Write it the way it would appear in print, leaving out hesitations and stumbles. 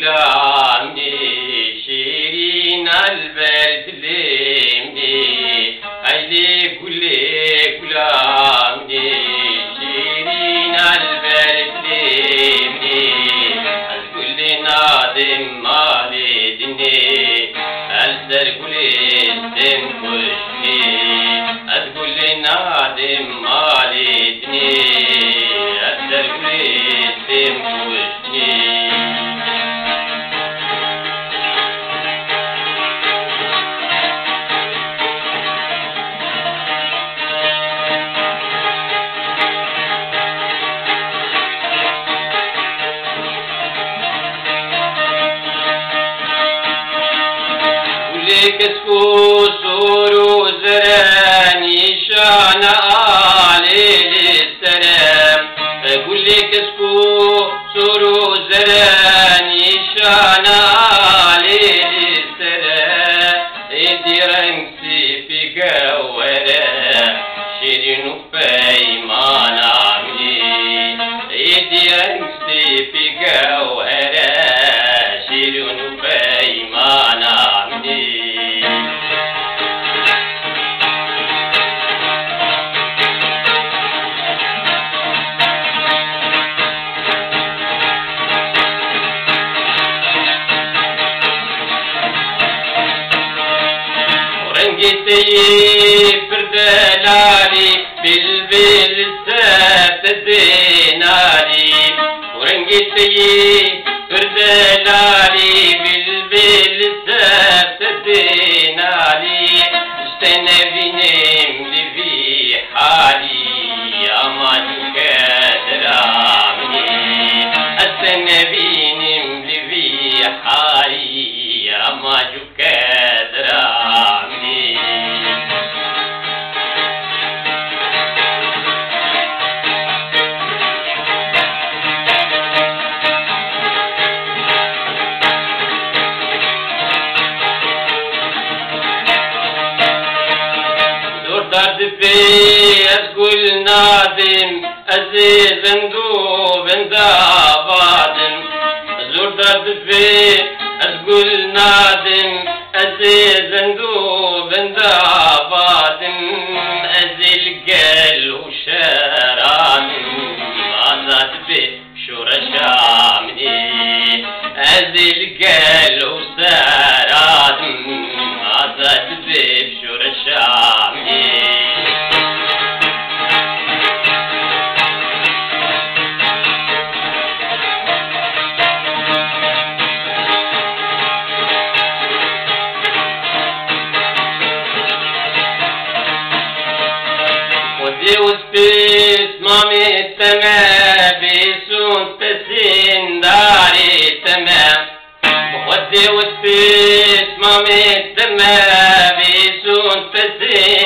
غلامني شيرين البرد لمني هيلي غلامني شيرين البرد لمني الكل نادم مالدني الزر قلستم كشني الكل نادم مالدني الزر قلستم كشني كسكو سورو زراني شان علي السلام أقول لك كسكو سورو زراني شان علي السلام إدي رنسي في قورة شيرين في ما نعمي إدي رنسي في قورة شيرين في ما نعمي رنجتي فردلالي بالبل سات ديناري ورنجتي فردلالي بالبل سات ديناري استنبينم لفي حالي أما كدرامني استنبينم لفي حالي أما كدرامني درد في أقول نادم أزيز ندوب اندابادم زور درد في أقول نادم أزيز ندوب اندابادم أزيل قل وشرام أزاد في شورشامني أزيل قل وسرام أزاد في شورشامني وسبيس مامي تمام بيسون تسين داري تمام ودي وسبيس مامي تمام بيسون تسين